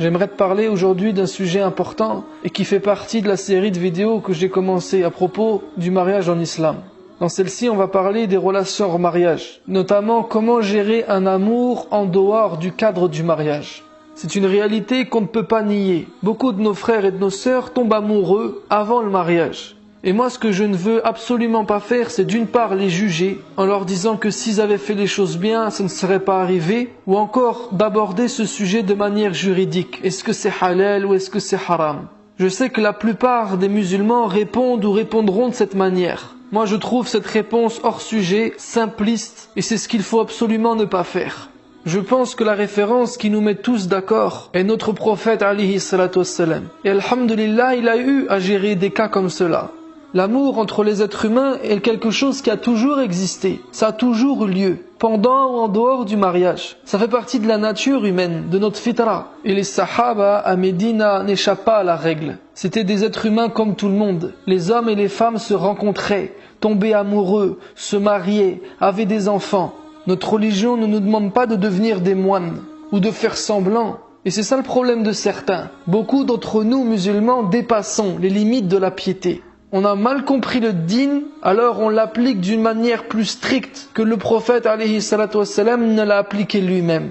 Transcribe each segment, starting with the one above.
J'aimerais te parler aujourd'hui d'un sujet important et qui fait partie de la série de vidéos que j'ai commencé à propos du mariage en islam. Dans celle-ci, on va parler des relations hors mariage, notamment comment gérer un amour en dehors du cadre du mariage. C'est une réalité qu'on ne peut pas nier. Beaucoup de nos frères et de nos sœurs tombent amoureux avant le mariage. Et moi, ce que je ne veux absolument pas faire, c'est d'une part les juger, en leur disant que s'ils avaient fait les choses bien, ça ne serait pas arrivé, ou encore d'aborder ce sujet de manière juridique. Est-ce que c'est halal ou est-ce que c'est haram? Je sais que la plupart des musulmans répondent ou répondront de cette manière. Moi, je trouve cette réponse hors sujet, simpliste, et c'est ce qu'il faut absolument ne pas faire. Je pense que la référence qui nous met tous d'accord est notre prophète alayhi salatu wassalam. Et alhamdulillah, il a eu à gérer des cas comme cela. L'amour entre les êtres humains est quelque chose qui a toujours existé. Ça a toujours eu lieu, pendant ou en dehors du mariage. Ça fait partie de la nature humaine, de notre fitra. Et les sahaba à Médina n'échappent pas à la règle. C'était des êtres humains comme tout le monde. Les hommes et les femmes se rencontraient, tombaient amoureux, se mariaient, avaient des enfants. Notre religion ne nous demande pas de devenir des moines ou de faire semblant. Et c'est ça le problème de certains. Beaucoup d'entre nous musulmans dépassons les limites de la piété. On a mal compris le din, alors on l'applique d'une manière plus stricte que le prophète alayhi salatu wassalam ne l'a appliqué lui-même.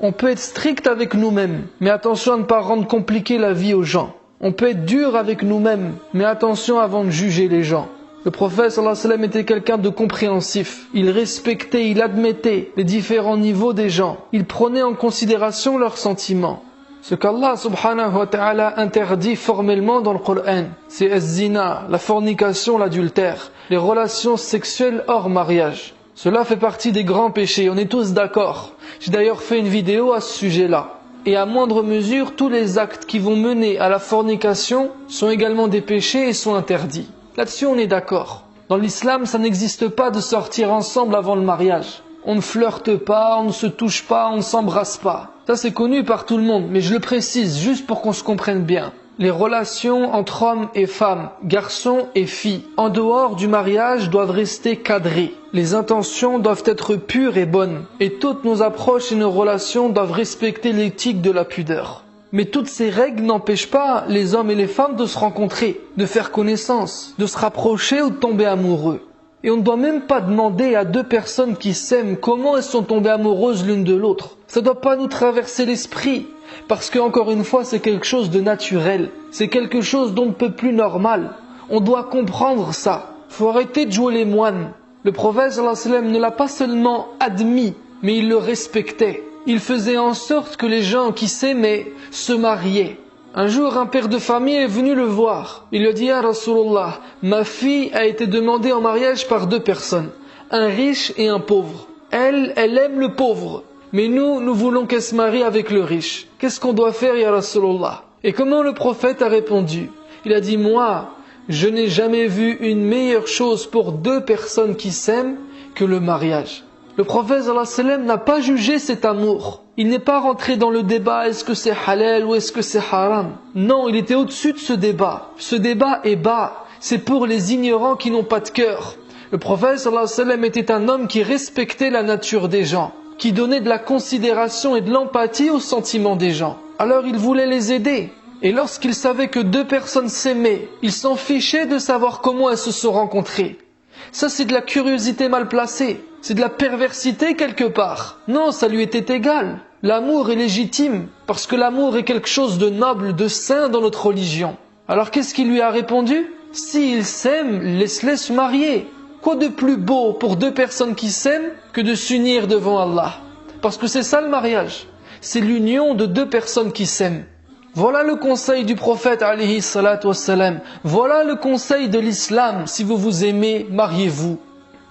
On peut être strict avec nous-mêmes, mais attention à ne pas rendre compliqué la vie aux gens. On peut être dur avec nous-mêmes, mais attention avant de juger les gens. Le prophète sallallahu alayhi wa sallam était quelqu'un de compréhensif. Il respectait, il admettait les différents niveaux des gens. Il prenait en considération leurs sentiments. Ce qu'Allah subhanahu wa ta'ala interdit formellement dans le Coran, c'est az-zina, la fornication, l'adultère, les relations sexuelles hors mariage. Cela fait partie des grands péchés, on est tous d'accord. J'ai d'ailleurs fait une vidéo à ce sujet-là. Et à moindre mesure, tous les actes qui vont mener à la fornication sont également des péchés et sont interdits. Là-dessus, on est d'accord. Dans l'islam, ça n'existe pas de sortir ensemble avant le mariage. On ne flirte pas, on ne se touche pas, on ne s'embrasse pas. Ça, c'est connu par tout le monde, mais je le précise juste pour qu'on se comprenne bien. Les relations entre hommes et femmes, garçons et filles, en dehors du mariage, doivent rester cadrées. Les intentions doivent être pures et bonnes. Et toutes nos approches et nos relations doivent respecter l'éthique de la pudeur. Mais toutes ces règles n'empêchent pas les hommes et les femmes de se rencontrer, de faire connaissance, de se rapprocher ou de tomber amoureux. Et on ne doit même pas demander à deux personnes qui s'aiment comment elles sont tombées amoureuses l'une de l'autre. Ça ne doit pas nous traverser l'esprit. Parce que, encore une fois, c'est quelque chose de naturel. C'est quelque chose d'on ne peut plus normal. On doit comprendre ça. Il faut arrêter de jouer les moines. Le prophète sallallahu alayhi wa sallam ne l'a pas seulement admis, mais il le respectait. Il faisait en sorte que les gens qui s'aimaient se mariaient. Un jour, un père de famille est venu le voir. Il lui a dit: « Ya Rasulallah, ma fille a été demandée en mariage par deux personnes, un riche et un pauvre. Elle aime le pauvre, mais nous voulons qu'elle se marie avec le riche. Qu'est-ce qu'on doit faire, Ya Rasulallah ?» Et comment le prophète a répondu? Il a dit: « Moi, je n'ai jamais vu une meilleure chose pour deux personnes qui s'aiment que le mariage. » Le prophète sallallahu alayhi wa sallam n'a pas jugé cet amour. Il n'est pas rentré dans le débat est-ce que c'est halal ou est-ce que c'est haram. Non, il était au-dessus de ce débat. Ce débat est bas. C'est pour les ignorants qui n'ont pas de cœur. Le prophète sallallahu alayhi wa sallam était un homme qui respectait la nature des gens, qui donnait de la considération et de l'empathie aux sentiments des gens. Alors il voulait les aider. Et lorsqu'il savait que deux personnes s'aimaient, il s'en fichait de savoir comment elles se sont rencontrées. Ça, c'est de la curiosité mal placée. C'est de la perversité quelque part. Non, ça lui était égal. L'amour est légitime, parce que l'amour est quelque chose de noble, de saint dans notre religion. Alors qu'est-ce qu'il lui a répondu? S'ils s'aiment, laisse-les se marier. Quoi de plus beau pour deux personnes qui s'aiment que de s'unir devant Allah? Parce que c'est ça le mariage. C'est l'union de deux personnes qui s'aiment. Voilà le conseil du prophète alayhi salatu wassalam. Voilà le conseil de l'islam. Si vous vous aimez, mariez-vous.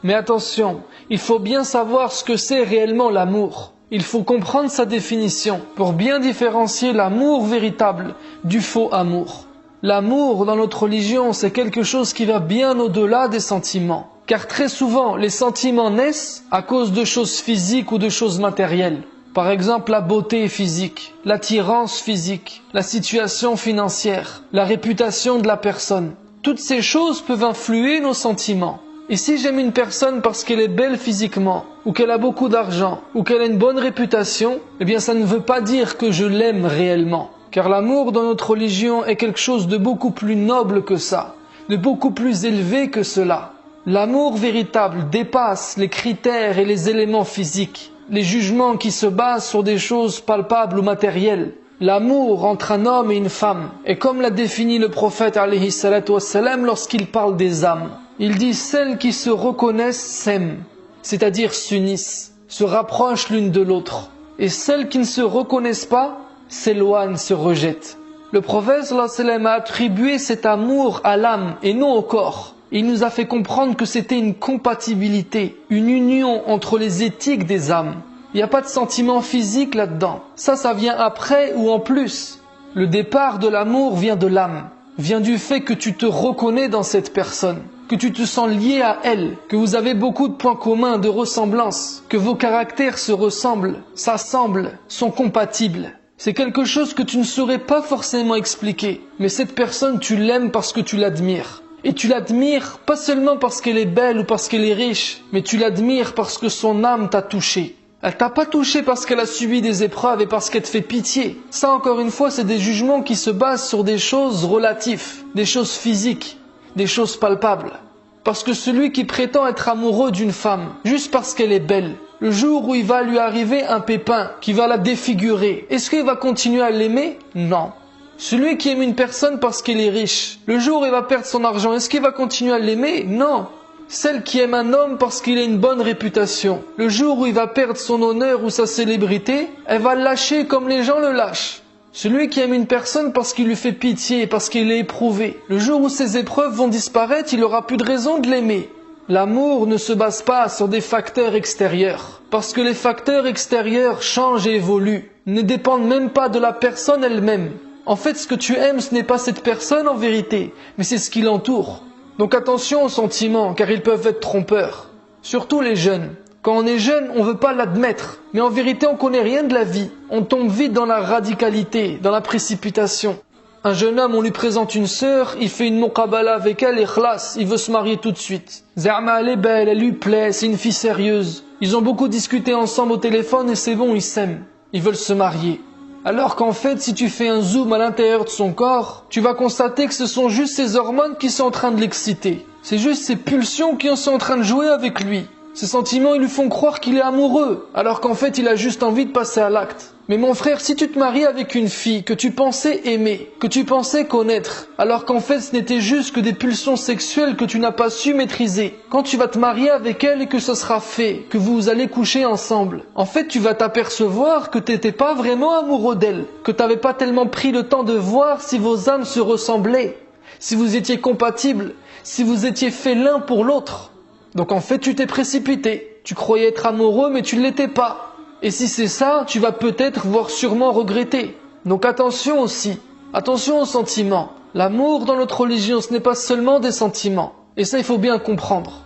Mais attention, il faut bien savoir ce que c'est réellement l'amour. Il faut comprendre sa définition pour bien différencier l'amour véritable du faux amour. L'amour dans notre religion, c'est quelque chose qui va bien au-delà des sentiments. Car très souvent, les sentiments naissent à cause de choses physiques ou de choses matérielles. Par exemple, la beauté physique, l'attirance physique, la situation financière, la réputation de la personne. Toutes ces choses peuvent influer nos sentiments. Et si j'aime une personne parce qu'elle est belle physiquement, ou qu'elle a beaucoup d'argent, ou qu'elle a une bonne réputation, eh bien ça ne veut pas dire que je l'aime réellement. Car l'amour dans notre religion est quelque chose de beaucoup plus noble que ça, de beaucoup plus élevé que cela. L'amour véritable dépasse les critères et les éléments physiques, les jugements qui se basent sur des choses palpables ou matérielles. L'amour entre un homme et une femme est comme l'a défini le prophète alayhi salatu wassalam lorsqu'il parle des âmes. Il dit celles qui se reconnaissent s'aiment, c'est-à-dire s'unissent, se rapprochent l'une de l'autre. Et celles qui ne se reconnaissent pas s'éloignent, se rejettent. Le prophète sallallahu alayhi wa sallam a attribué cet amour à l'âme et non au corps. Il nous a fait comprendre que c'était une compatibilité, une union entre les éthiques des âmes. Il n'y a pas de sentiment physique là-dedans. Ça vient après ou en plus. Le départ de l'amour vient de l'âme, vient du fait que tu te reconnais dans cette personne, que tu te sens lié à elle, que vous avez beaucoup de points communs, de ressemblances, que vos caractères se ressemblent, s'assemblent, sont compatibles. C'est quelque chose que tu ne saurais pas forcément expliquer, mais cette personne tu l'aimes parce que tu l'admires. Et tu l'admires pas seulement parce qu'elle est belle ou parce qu'elle est riche, mais tu l'admires parce que son âme t'a touché. Elle t'a pas touché parce qu'elle a subi des épreuves et parce qu'elle te fait pitié. Ça encore une fois c'est des jugements qui se basent sur des choses relatives, des choses physiques, des choses palpables. Parce que celui qui prétend être amoureux d'une femme, juste parce qu'elle est belle, le jour où il va lui arriver un pépin qui va la défigurer, est-ce qu'il va continuer à l'aimer? Non. Celui qui aime une personne parce qu'elle est riche, le jour où il va perdre son argent, est-ce qu'il va continuer à l'aimer? Non. Celle qui aime un homme parce qu'il a une bonne réputation, le jour où il va perdre son honneur ou sa célébrité, elle va le lâcher comme les gens le lâchent. Celui qui aime une personne parce qu'il lui fait pitié, parce qu'il est éprouvé, le jour où ses épreuves vont disparaître, il n'aura plus de raison de l'aimer. L'amour ne se base pas sur des facteurs extérieurs, parce que les facteurs extérieurs changent et évoluent, ne dépendent même pas de la personne elle-même. En fait, ce que tu aimes, ce n'est pas cette personne en vérité, mais c'est ce qui l'entoure. Donc attention aux sentiments, car ils peuvent être trompeurs. Surtout les jeunes. Quand on est jeune, on ne veut pas l'admettre. Mais en vérité, on ne connaît rien de la vie. On tombe vite dans la radicalité, dans la précipitation. Un jeune homme, on lui présente une sœur, il fait une muqabala avec elle et khlas, il veut se marier tout de suite. Za'ma, elle est belle, elle lui plaît, c'est une fille sérieuse. Ils ont beaucoup discuté ensemble au téléphone et c'est bon, ils s'aiment. Ils veulent se marier. Alors qu'en fait, si tu fais un zoom à l'intérieur de son corps, tu vas constater que ce sont juste ses hormones qui sont en train de l'exciter. C'est juste ses pulsions qui sont en train de jouer avec lui. Ces sentiments, ils lui font croire qu'il est amoureux, alors qu'en fait, il a juste envie de passer à l'acte. Mais mon frère, si tu te maries avec une fille que tu pensais aimer, que tu pensais connaître, alors qu'en fait ce n'était juste que des pulsions sexuelles que tu n'as pas su maîtriser, quand tu vas te marier avec elle et que ce sera fait, que vous allez coucher ensemble, en fait tu vas t'apercevoir que tu n'étais pas vraiment amoureux d'elle, que tu n'avais pas tellement pris le temps de voir si vos âmes se ressemblaient, si vous étiez compatibles, si vous étiez faits l'un pour l'autre. Donc en fait tu t'es précipité, tu croyais être amoureux mais tu ne l'étais pas. Et si c'est ça, tu vas peut-être, voire sûrement regretter. Donc attention aussi, attention aux sentiments. L'amour dans notre religion, ce n'est pas seulement des sentiments. Et ça, il faut bien comprendre.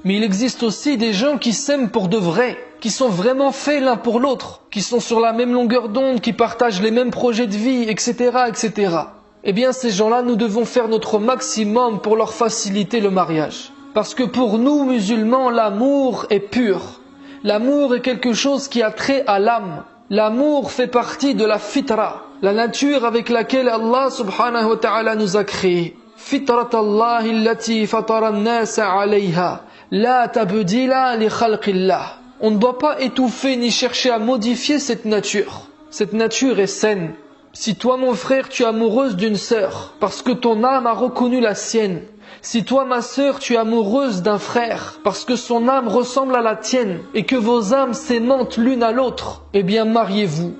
Mais il existe aussi des gens qui s'aiment pour de vrai, qui sont vraiment faits l'un pour l'autre, qui sont sur la même longueur d'onde, qui partagent les mêmes projets de vie, etc., etc. Eh bien, ces gens-là, nous devons faire notre maximum pour leur faciliter le mariage. Parce que pour nous, musulmans, l'amour est pur. L'amour est quelque chose qui a trait à l'âme. L'amour fait partie de la fitra, la nature avec laquelle Allah subhanahu wa ta'ala nous a créés. Fitrat Allah allati fatara an-nasa 'alayha, la tabdila li khalqillah. On ne doit pas étouffer ni chercher à modifier cette nature. Cette nature est saine. Si toi mon frère tu es amoureuse d'une sœur, parce que ton âme a reconnu la sienne, si toi ma sœur tu es amoureuse d'un frère, parce que son âme ressemble à la tienne, et que vos âmes s'aimantent l'une à l'autre, eh bien mariez-vous.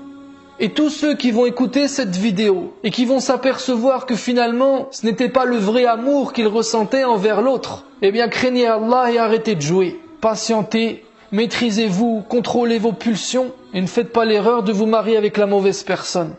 Et tous ceux qui vont écouter cette vidéo, et qui vont s'apercevoir que finalement ce n'était pas le vrai amour qu'ils ressentaient envers l'autre, eh bien craignez Allah et arrêtez de jouer. Patientez, maîtrisez-vous, contrôlez vos pulsions, et ne faites pas l'erreur de vous marier avec la mauvaise personne.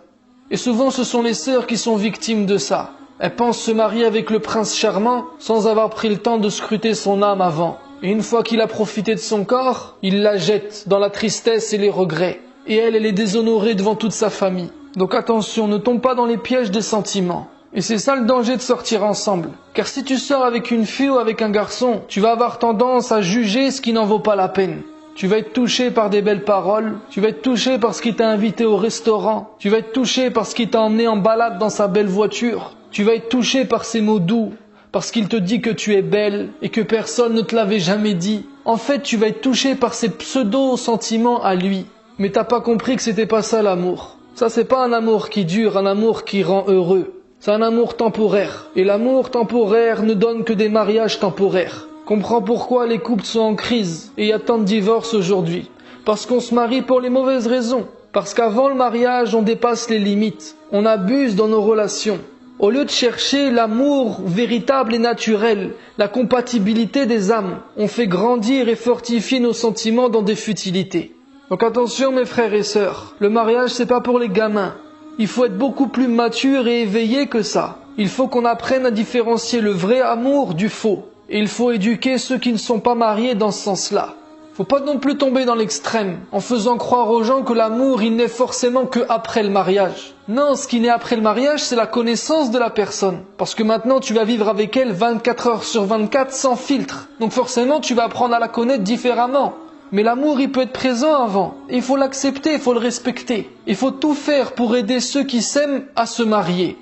Et souvent ce sont les sœurs qui sont victimes de ça. Elles pensent se marier avec le prince charmant sans avoir pris le temps de scruter son âme avant. Et une fois qu'il a profité de son corps, il la jette dans la tristesse et les regrets. Et elle est déshonorée devant toute sa famille. Donc attention, ne tombe pas dans les pièges des sentiments. Et c'est ça le danger de sortir ensemble. Car si tu sors avec une fille ou avec un garçon, tu vas avoir tendance à juger ce qui n'en vaut pas la peine. Tu vas être touché par des belles paroles, tu vas être touché parce qu'il t'a invité au restaurant, tu vas être touché parce qu'il t'a emmené en balade dans sa belle voiture, tu vas être touché par ses mots doux, parce qu'il te dit que tu es belle et que personne ne te l'avait jamais dit. En fait, tu vas être touché par ses pseudo-sentiments à lui. Mais t'as pas compris que c'était pas ça l'amour. Ça, c'est pas un amour qui dure, un amour qui rend heureux. C'est un amour temporaire. Et l'amour temporaire ne donne que des mariages temporaires. Comprends pourquoi les couples sont en crise et il y a tant de divorces aujourd'hui. Parce qu'on se marie pour les mauvaises raisons. Parce qu'avant le mariage, on dépasse les limites. On abuse dans nos relations. Au lieu de chercher l'amour véritable et naturel, la compatibilité des âmes, on fait grandir et fortifier nos sentiments dans des futilités. Donc attention mes frères et sœurs, le mariage c'est pas pour les gamins. Il faut être beaucoup plus mature et éveillé que ça. Il faut qu'on apprenne à différencier le vrai amour du faux. Et il faut éduquer ceux qui ne sont pas mariés dans ce sens-là. Faut pas non plus tomber dans l'extrême, en faisant croire aux gens que l'amour, il n'est forcément que après le mariage. Non, ce qui naît après le mariage, c'est la connaissance de la personne. Parce que maintenant, tu vas vivre avec elle 24 heures sur 24 sans filtre. Donc forcément, tu vas apprendre à la connaître différemment. Mais l'amour, il peut être présent avant. Il faut l'accepter, il faut le respecter. Il faut tout faire pour aider ceux qui s'aiment à se marier.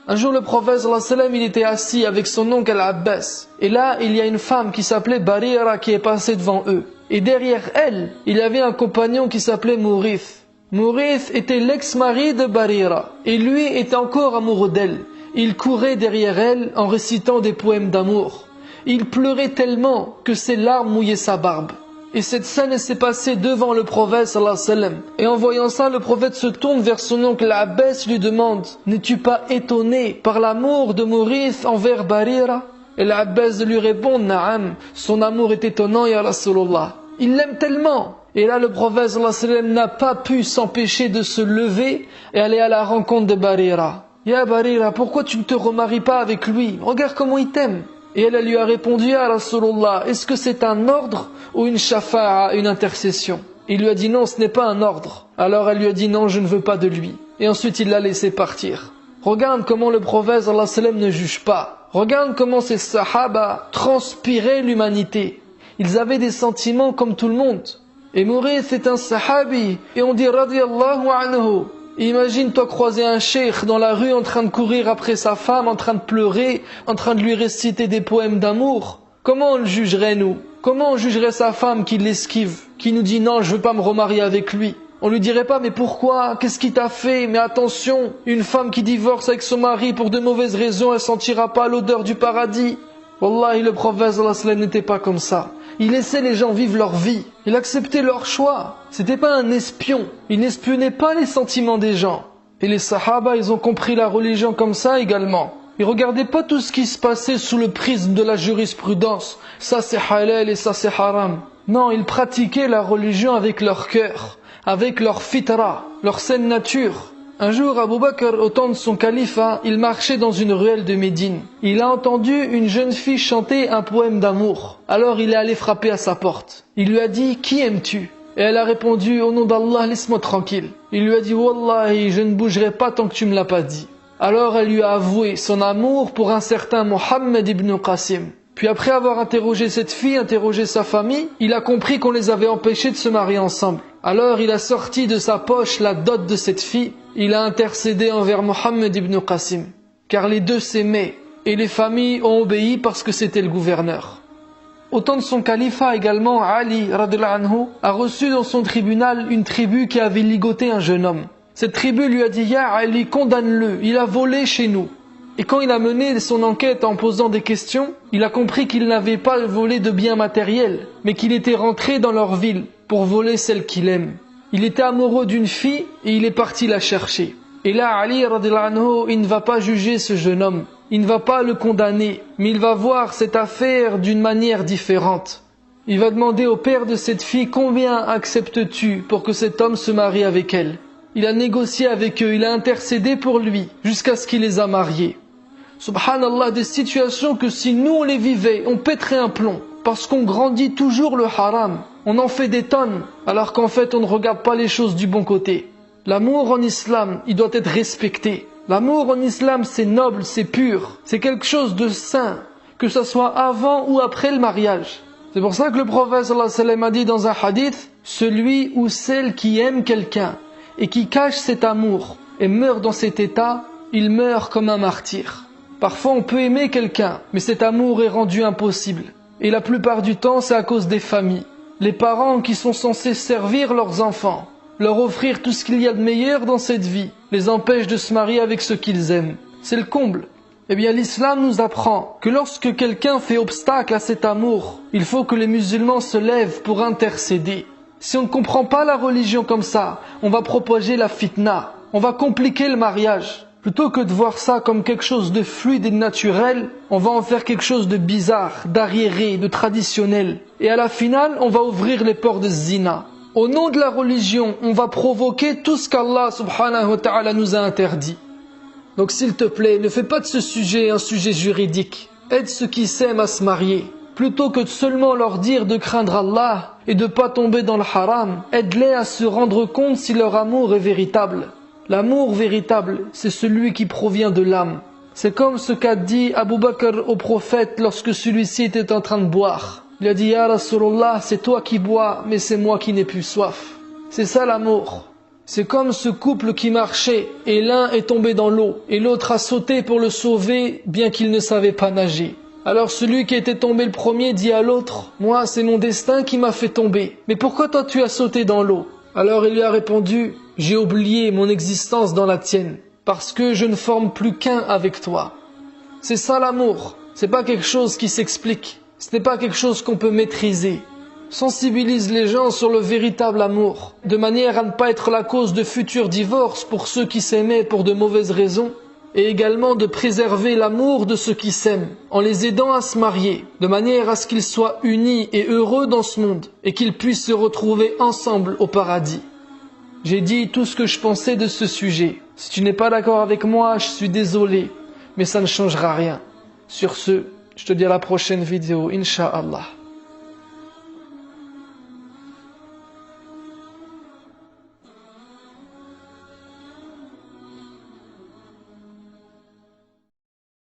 Un jour, le prophète sallallahu alayhi wa sallam, il était assis avec son oncle Al-Abbas. Et là, il y a une femme qui s'appelait Barira qui est passée devant eux. Et derrière elle, il y avait un compagnon qui s'appelait Mourith. Mourith était l'ex-mari de Barira. Et lui était encore amoureux d'elle. Il courait derrière elle en récitant des poèmes d'amour. Il pleurait tellement que ses larmes mouillaient sa barbe. Et cette scène s'est passée devant le prophète sallallahu alayhi wa sallam. Et en voyant ça, le prophète se tourne vers son oncle Abbas et lui demande « N'es-tu pas étonné par l'amour de Mourith envers Barira ?» Et l'Abbas lui répond « Naam, son amour est étonnant, ya Rasulullah. Il l'aime tellement !» Et là, le prophète sallallahu alayhi wa sallam n'a pas pu s'empêcher de se lever et aller à la rencontre de Barira. « Ya Barira, pourquoi tu ne te remaries pas avec lui? Regarde comment il t'aime !» Et elle lui a répondu « Ya Rasulullah, est-ce que c'est un ordre ou une shafa'a, une intercession ?» Il lui a dit « Non, ce n'est pas un ordre. » Alors elle lui a dit « Non, je ne veux pas de lui. » Et ensuite il l'a laissé partir. Regarde comment le prophète sallallahu alayhi wa sallam ne juge pas. Regarde comment ces sahaba transpiraient l'humanité. Ils avaient des sentiments comme tout le monde. Et Mourith c'est un sahabi. Et on dit « Radiyallahu anhu ». Imagine-toi croiser un cheikh dans la rue en train de courir après sa femme, en train de pleurer, en train de lui réciter des poèmes d'amour. Comment on le jugerait nous? Comment on jugerait sa femme qui l'esquive, qui nous dit non, je veux pas me remarier avec lui? On lui dirait pas mais pourquoi? Qu'est-ce qui t'a fait? Mais attention, une femme qui divorce avec son mari pour de mauvaises raisons, elle sentira pas l'odeur du paradis. Wallahi, le prophète sallallahu alayhi wa sallam n'était pas comme ça. Il laissait les gens vivre leur vie. Il acceptait leur choix. C'était pas un espion. Il n'espionnait pas les sentiments des gens. Et les sahaba, ils ont compris la religion comme ça également. Ils regardaient pas tout ce qui se passait sous le prisme de la jurisprudence. Ça c'est halal et ça c'est haram. Non, ils pratiquaient la religion avec leur cœur, avec leur fitra, leur saine nature. Un jour, Abu Bakr, au temps de son califat, il marchait dans une ruelle de Médine. Il a entendu une jeune fille chanter un poème d'amour. Alors il est allé frapper à sa porte. Il lui a dit « Qui aimes-tu » Et elle a répondu « Au nom d'Allah, laisse-moi tranquille ». Il lui a dit « Wallahi, je ne bougerai pas tant que tu me l'as pas dit ». Alors elle lui a avoué son amour pour un certain Mohammed ibn Qasim. Puis après avoir interrogé cette fille, interrogé sa famille, il a compris qu'on les avait empêchés de se marier ensemble. Alors il a sorti de sa poche la dot de cette fille. Il a intercédé envers Mohammed ibn Qasim. Car les deux s'aimaient. Et les familles ont obéi parce que c'était le gouverneur. Au temps de son califat également, Ali radhiyallahu anhu a reçu dans son tribunal une tribu qui avait ligoté un jeune homme. Cette tribu lui a dit « Ya Ali, condamne-le, il a volé chez nous ». Et quand il a mené son enquête en posant des questions, il a compris qu'il n'avait pas volé de biens matériels, mais qu'il était rentré dans leur ville pour voler celle qu'il aime. Il était amoureux d'une fille et il est parti la chercher. Et là, Ali radhiyallahu anhu, il ne va pas juger ce jeune homme, il ne va pas le condamner, mais il va voir cette affaire d'une manière différente. Il va demander au père de cette fille « Combien acceptes-tu pour que cet homme se marie avec elle ?» Il a négocié avec eux, il a intercédé pour lui, jusqu'à ce qu'il les a mariés. Subhanallah, des situations que si nous on les vivait, on pèterait un plomb. Parce qu'on grandit toujours le haram. On en fait des tonnes, alors qu'en fait on ne regarde pas les choses du bon côté. L'amour en islam, il doit être respecté. L'amour en islam, c'est noble, c'est pur. C'est quelque chose de saint, que ce soit avant ou après le mariage. C'est pour ça que le prophète sallallahu alayhi wa sallam a dit dans un hadith, celui ou celle qui aime quelqu'un et qui cache cet amour et meurt dans cet état, il meurt comme un martyr. Parfois on peut aimer quelqu'un, mais cet amour est rendu impossible. Et la plupart du temps, c'est à cause des familles. Les parents qui sont censés servir leurs enfants, leur offrir tout ce qu'il y a de meilleur dans cette vie, les empêchent de se marier avec ceux qu'ils aiment. C'est le comble. Eh bien, l'islam nous apprend que lorsque quelqu'un fait obstacle à cet amour, il faut que les musulmans se lèvent pour intercéder. Si on ne comprend pas la religion comme ça, on va propager la fitna, on va compliquer le mariage. Plutôt que de voir ça comme quelque chose de fluide et de naturel, on va en faire quelque chose de bizarre, d'arriéré, de traditionnel. Et à la finale, on va ouvrir les portes de zina. Au nom de la religion, on va provoquer tout ce qu'Allah subhanahu wa ta'ala nous a interdit. Donc s'il te plaît, ne fais pas de ce sujet un sujet juridique. Aide ceux qui s'aiment à se marier. Plutôt que de seulement leur dire de craindre Allah et de ne pas tomber dans le haram, aide-les à se rendre compte si leur amour est véritable. L'amour véritable, c'est celui qui provient de l'âme. C'est comme ce qu'a dit Abu Bakr au prophète lorsque celui-ci était en train de boire. Il a dit « Ya Rasulallah, c'est toi qui bois, mais c'est moi qui n'ai plus soif. » C'est ça l'amour. C'est comme ce couple qui marchait et l'un est tombé dans l'eau et l'autre a sauté pour le sauver bien qu'il ne savait pas nager. Alors celui qui était tombé le premier dit à l'autre « Moi, c'est mon destin qui m'a fait tomber. Mais pourquoi toi tu as sauté dans l'eau ?» Alors il lui a répondu « J'ai oublié mon existence dans la tienne, parce que je ne forme plus qu'un avec toi. » C'est ça l'amour. C'est pas quelque chose qui s'explique. Ce n'est pas quelque chose qu'on peut maîtriser. Sensibilise les gens sur le véritable amour, de manière à ne pas être la cause de futurs divorces pour ceux qui s'aimaient pour de mauvaises raisons, et également de préserver l'amour de ceux qui s'aiment, en les aidant à se marier, de manière à ce qu'ils soient unis et heureux dans ce monde, et qu'ils puissent se retrouver ensemble au paradis. J'ai dit tout ce que je pensais de ce sujet. Si tu n'es pas d'accord avec moi, je suis désolé, mais ça ne changera rien. Sur ce, je te dis à la prochaine vidéo, Inch'Allah.